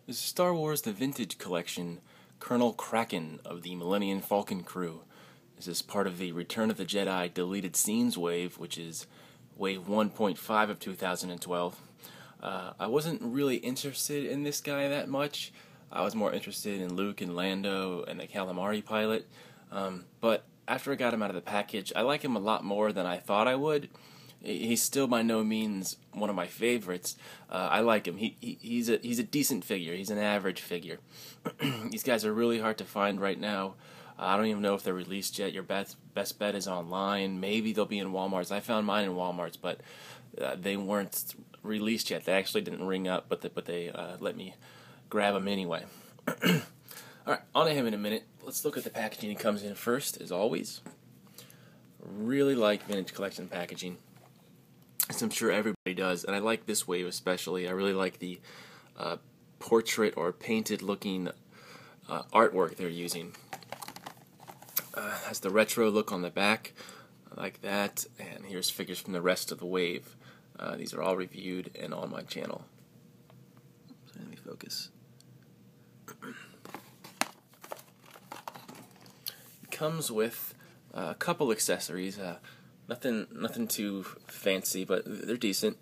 This is Star Wars The Vintage Collection, Colonel Cracken of the Millennium Falcon crew. This is part of the Return of the Jedi Deleted Scenes wave, which is wave 1.5 of 2012. I wasn't really interested in this guy that much. I was more interested in Luke and Lando and the Calamari pilot. But after I got him out of the package, I like him a lot more than I thought I would. He's still by no means one of my favorites. I like him. He's a decent figure. He's an average figure. These guys are really hard to find right now. I don't even know if they're released yet. Your best bet is online. Maybe they'll be in Walmarts. I found mine in Walmarts, but they weren't released yet. They actually didn't ring up, but they let me grab them anyway. Alright, on to him in a minute. Let's look at the packaging he comes in first, as always. Really like vintage collection packaging, as I'm sure everybody does, and I like this wave especially. I really like the portrait or painted looking artwork they're using. Has the retro look on the back, I like that, and here's figures from the rest of the wave. These are all reviewed and on my channel. So let me focus. It comes with a couple accessories. Nothing too fancy, but they're decent.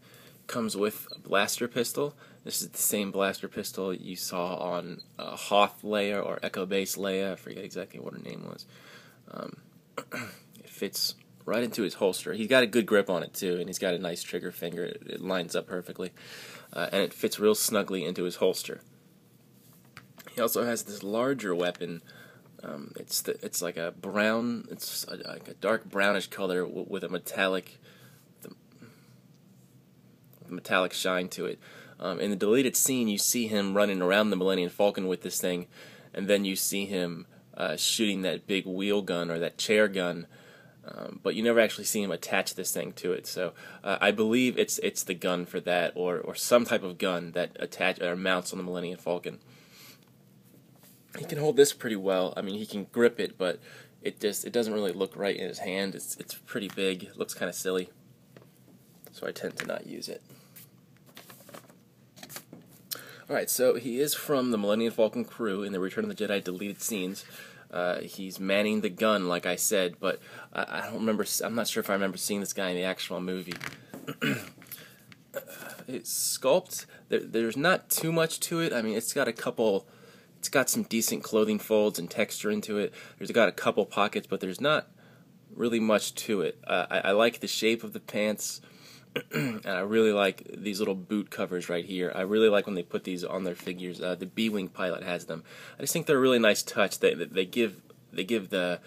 Comes with a blaster pistol. This is the same blaster pistol you saw on Hoth Leia or Echo Base Leia. I forget exactly what her name was. It fits right into his holster. He's got a good grip on it too, and he's got a nice trigger finger. It lines up perfectly, and it fits real snugly into his holster. He also has this larger weapon. It's like a brown. It's like a dark brownish color with a metallic shine to it. In the deleted scene, you see him running around the Millennium Falcon with this thing, and then you see him shooting that big wheel gun or that chair gun, but you never actually see him attach this thing to it. So I believe it's the gun for that, or some type of gun that mounts on the Millennium Falcon. He can hold this pretty well. I mean, he can grip it, but it doesn't really look right in his hand. It's pretty big. It looks kind of silly, so I tend to not use it. Alright, so he is from the Millennium Falcon crew in the Return of the Jedi Deleted Scenes. He's manning the gun, like I said, but I don't remember. I'm not sure if I remember seeing this guy in the actual movie. It's Sculpt. There's not too much to it. I mean, it's got some decent clothing folds and texture into it. There's got a couple pockets, but there's not really much to it. I like the shape of the pants. And I really like these little boot covers right here. I really like when they put these on their figures. The B-Wing pilot has them. I just think they're a really nice touch. They give the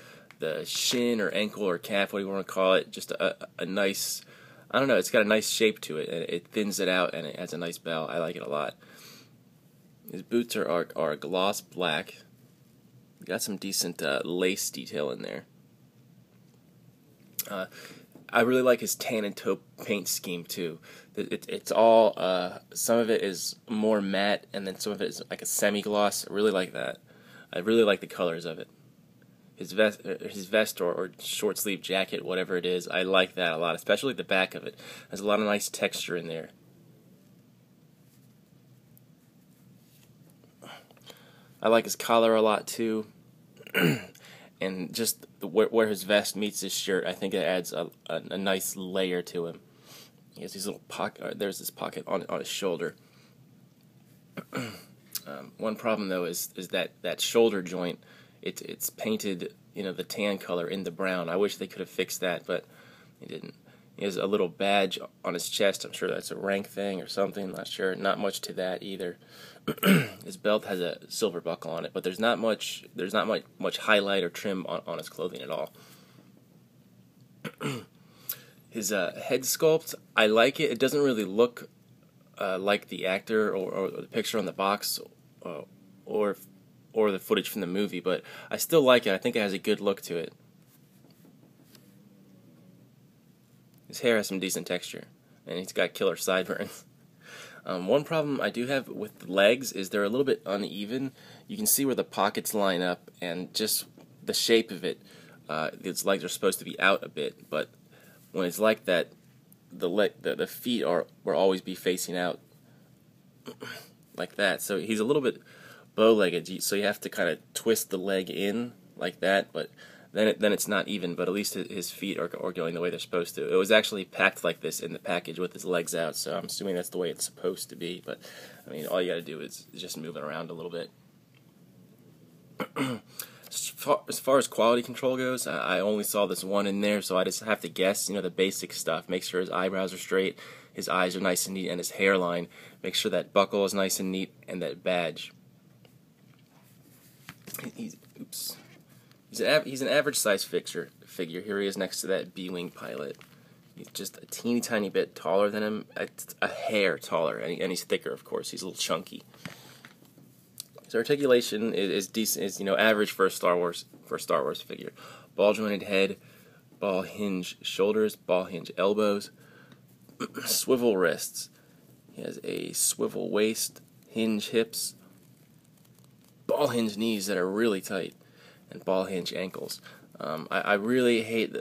shin or ankle or calf, what do you want to call it, just a nice, I don't know, it's got a nice shape to it, and it thins it out, and it has a nice bell. I like it a lot. His boots are gloss black. Got some decent lace detail in there. I really like his tan and taupe paint scheme too. It's all some of it is more matte, and then some of it is like a semi-gloss. I really like that. I really like the colors of it. His vest or short sleeve jacket, whatever it is, I like that a lot. Especially the back of it. There's a lot of nice texture in there. I like his collar a lot too. And just where his vest meets his shirt, I think it adds a nice layer to him. He has these little pocket. There's this pocket on his shoulder. One problem though is that shoulder joint. It's painted, the tan color in the brown. I wish they could have fixed that, but they didn't. He has a little badge on his chest. I'm sure that's a rank thing or something. Not sure. Not much to that either. His belt has a silver buckle on it, but there's not much highlight or trim on his clothing at all. His head sculpt, I like it. It doesn't really look like the actor or the picture on the box or the footage from the movie, but I still like it. I think it has a good look to it. His hair has some decent texture, and he's got killer sideburns. One problem I do have with the legs is they're a little bit uneven. You can see where the pockets line up, and just the shape of it, its legs are supposed to be out a bit, but when it's like that, the feet will always be facing out. like that. So he's a little bit bow-legged, so you have to kind of twist the leg in like that, but then it's not even, but at least his feet are going the way they're supposed to. It was actually packed like this in the package with his legs out, so I'm assuming that's the way it's supposed to be, but I mean, all you gotta do is just move it around a little bit. As far as quality control goes, I only saw this one in there, so I just have to guess, the basic stuff. Make sure his eyebrows are straight, his eyes are nice and neat, and his hairline. Make sure that buckle is nice and neat, and that badge. He's an average size figure. Here he is next to that B-wing pilot. He's just a teeny tiny bit taller than him, a hair taller, and he's thicker, of course. He's a little chunky. His articulation is decent, is average for a Star Wars figure. Ball jointed head, ball hinge shoulders, ball hinge elbows, swivel wrists. He has a swivel waist, hinge hips, ball hinge knees that are really tight, and ball hinge ankles. I really hate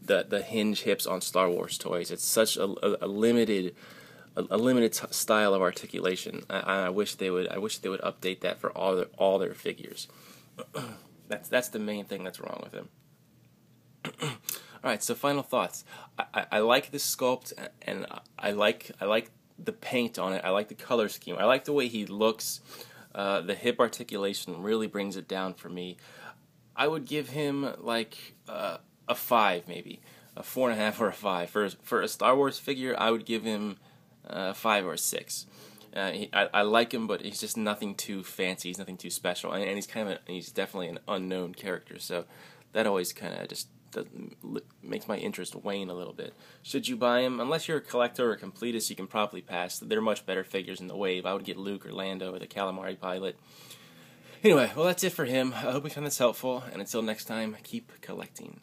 the hinge hips on Star Wars toys. It's such a limited style of articulation. I wish they would update that for all their figures. That's the main thing that's wrong with him. All right, so final thoughts. I like this sculpt, and I like the paint on it. I like the color scheme. I like the way he looks. The hip articulation really brings it down for me. I would give him like a 5, maybe a 4.5 or a 5 for a Star Wars figure. I would give him 5 or a 6. I like him, but he's just nothing too fancy. He's nothing too special, and he's definitely an unknown character. So that always kind of just makes my interest wane a little bit. Should you buy him? Unless you're a collector or a completist, you can probably pass. They're much better figures in the wave. I would get Luke or Lando or the Calamari pilot. Anyway, well, that's it for him. I hope you found this helpful, and until next time, keep collecting.